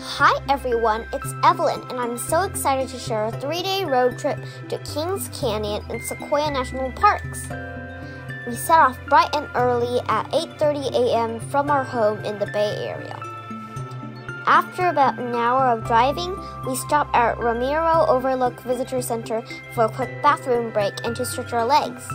Hi everyone, it's Evelyn, and I'm so excited to share a 3-day road trip to Kings Canyon and Sequoia National Parks. We set off bright and early at 8:30 a.m. from our home in the Bay Area. After about an hour of driving, we stopped at Romero Overlook Visitor Center for a quick bathroom break and to stretch our legs.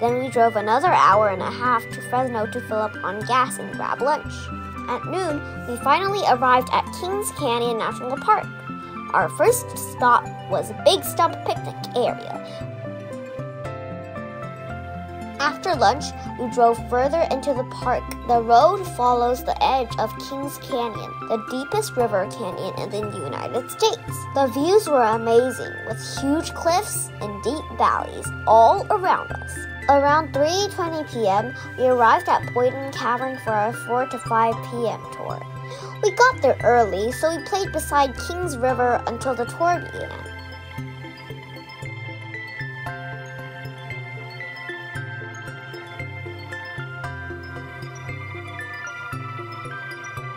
Then we drove another hour and a half to Fresno to fill up on gas and grab lunch. At noon, we finally arrived at Kings Canyon National Park. Our first stop was Big Stump Picnic Area. After lunch, we drove further into the park. The road follows the edge of Kings Canyon, the deepest river canyon in the United States. The views were amazing, with huge cliffs and deep valleys all around us. Around 3:20 p.m., we arrived at Boyden Cavern for our 4 to 5 p.m. tour. We got there early, so we played beside Kings River until the tour began.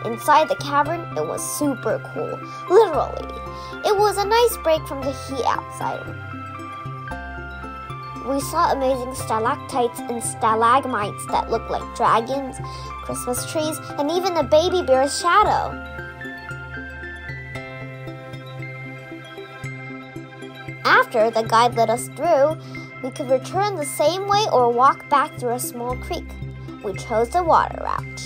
Inside the cavern, it was super cool. Literally. It was a nice break from the heat outside. We saw amazing stalactites and stalagmites that looked like dragons, Christmas trees, and even a baby bear's shadow. After the guide led us through, we could return the same way or walk back through a small creek. We chose the water route.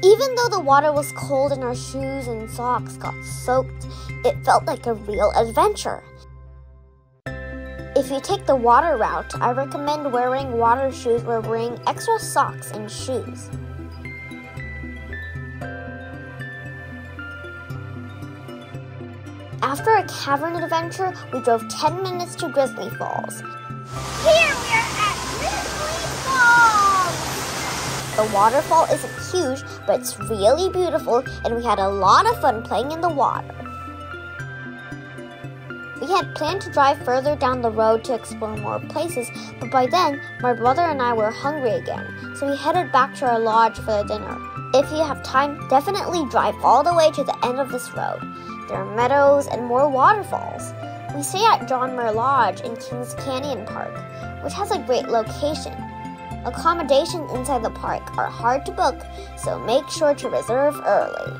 Even though the water was cold and our shoes and socks got soaked, it felt like a real adventure. If you take the water route, I recommend wearing water shoes or wearing extra socks and shoes. After a cavern adventure, we drove 10 minutes to Grizzly Falls. Here we are at Grizzly Falls! The waterfall isn't huge, but it's really beautiful, and we had a lot of fun playing in the water. We had planned to drive further down the road to explore more places, but by then, my brother and I were hungry again, so we headed back to our lodge for the dinner. If you have time, definitely drive all the way to the end of this road. There are meadows and more waterfalls. We stay at John Muir Lodge in Kings Canyon Park, which has a great location. Accommodations inside the park are hard to book, so make sure to reserve early.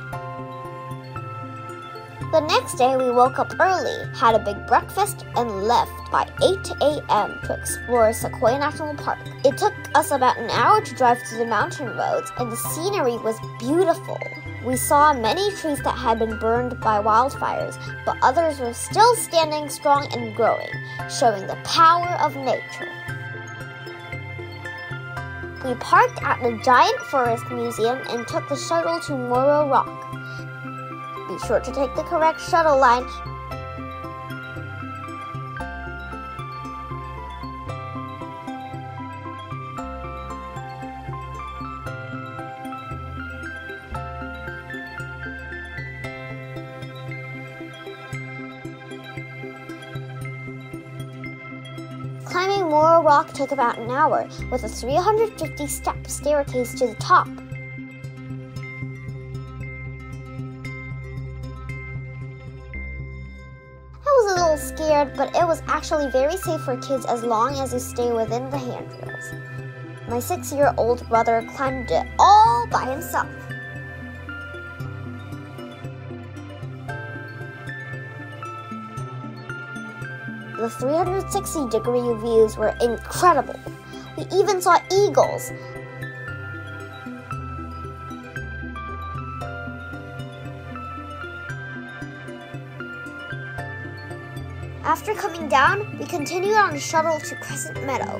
The next day, we woke up early, had a big breakfast, and left by 8 a.m. to explore Sequoia National Park. It took us about an hour to drive through the mountain roads, and the scenery was beautiful. We saw many trees that had been burned by wildfires, but others were still standing strong and growing, showing the power of nature. We parked at the Giant Forest Museum and took the shuttle to Moro Rock. Be sure to take the correct shuttle line. Climbing Moro Rock took about an hour, with a 350-step staircase to the top. Scared, but it was actually very safe for kids as long as you stay within the handrails. My 6-year-old brother climbed it all by himself. The 360-degree views were incredible. We even saw eagles. After coming down, we continued on a shuttle to Crescent Meadow.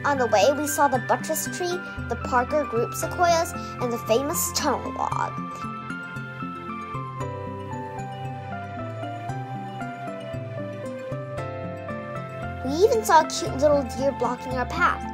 On the way, we saw the buttress tree, the Parker group sequoias, and the famous tunnel log. We even saw a cute little deer blocking our path.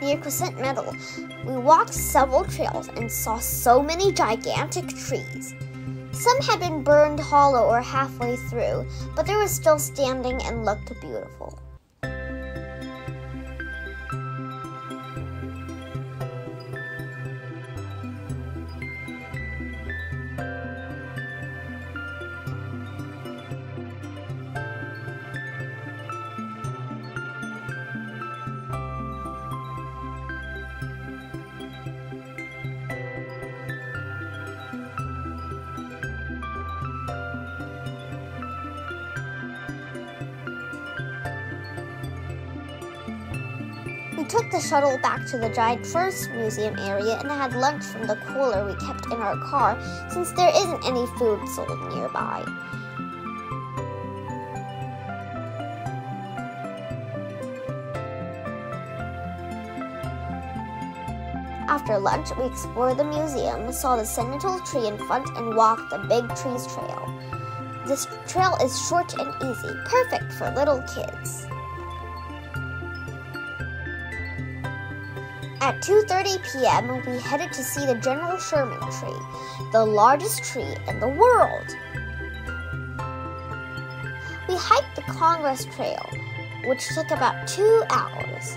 Near Crescent Meadow, we walked several trails and saw so many gigantic trees. Some had been burned hollow or halfway through, but they were still standing and looked beautiful. We took the shuttle back to the Giant First Museum area and had lunch from the cooler we kept in our car since there isn't any food sold nearby. After lunch, we explored the museum, saw the Centennial Tree in front, and walked the Big Trees Trail. This trail is short and easy, perfect for little kids. At 2:30 p.m., we headed to see the General Sherman Tree, the largest tree in the world. We hiked the Congress Trail, which took about 2 hours.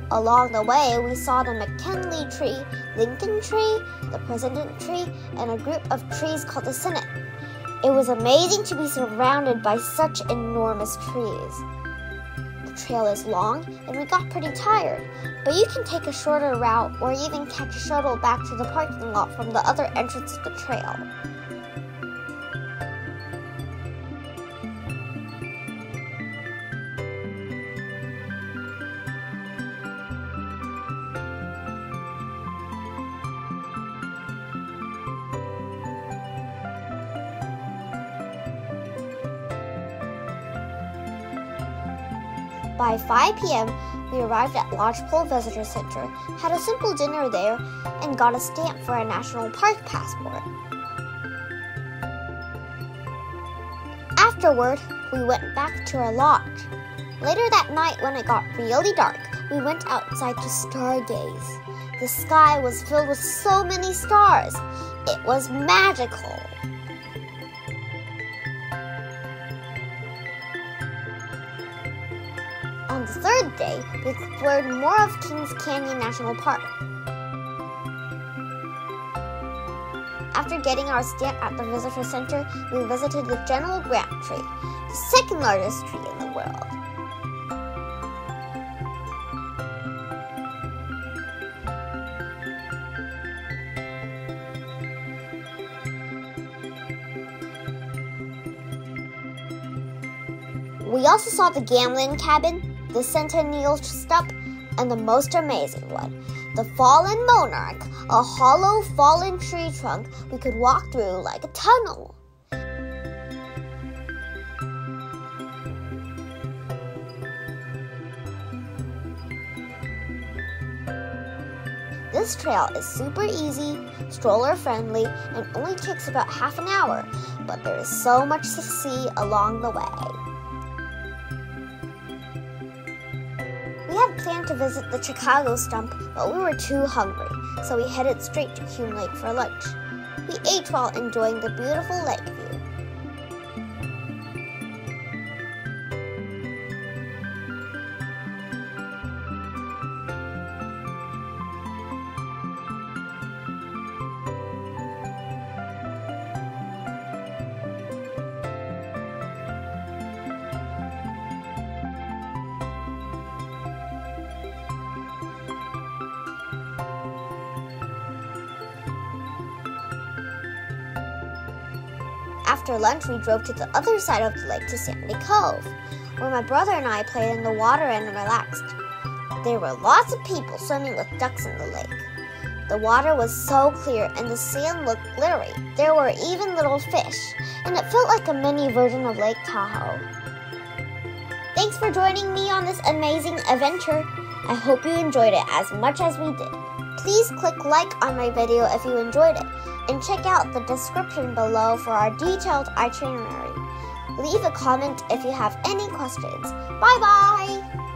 Along the way, we saw the McKinley Tree, Lincoln Tree, the President Tree, and a group of trees called the Senate. It was amazing to be surrounded by such enormous trees. The trail is long, and we got pretty tired, but you can take a shorter route or even catch a shuttle back to the parking lot from the other entrance of the trail. By 5 p.m., we arrived at Lodgepole Visitor Center, had a simple dinner there, and got a stamp for a national park passport. Afterward, we went back to our lodge. Later that night, when it got really dark, we went outside to stargaze. The sky was filled with so many stars. It was magical. On the third day, we explored more of Kings Canyon National Park. After getting our stamp at the visitor center, we visited the General Grant Tree, the second largest tree in the world. We also saw the Gamlin Cabin, the Centennial Stump, and the most amazing one, the Fallen Monarch, a hollow fallen tree trunk we could walk through like a tunnel. This trail is super easy, stroller friendly, and only takes about half an hour, but there is so much to see along the way. We had planned to visit the Chicago Stump, but we were too hungry, so we headed straight to Hume Lake for lunch. We ate while enjoying the beautiful lake view. After lunch, we drove to the other side of the lake to Sandy Cove, where my brother and I played in the water and relaxed. There were lots of people swimming with ducks in the lake. The water was so clear and the sand looked glittery. There were even little fish, and it felt like a mini version of Lake Tahoe. Thanks for joining me on this amazing adventure. I hope you enjoyed it as much as we did. Please click like on my video if you enjoyed it, and check out the description below for our detailed itinerary. Leave a comment if you have any questions. Bye-bye!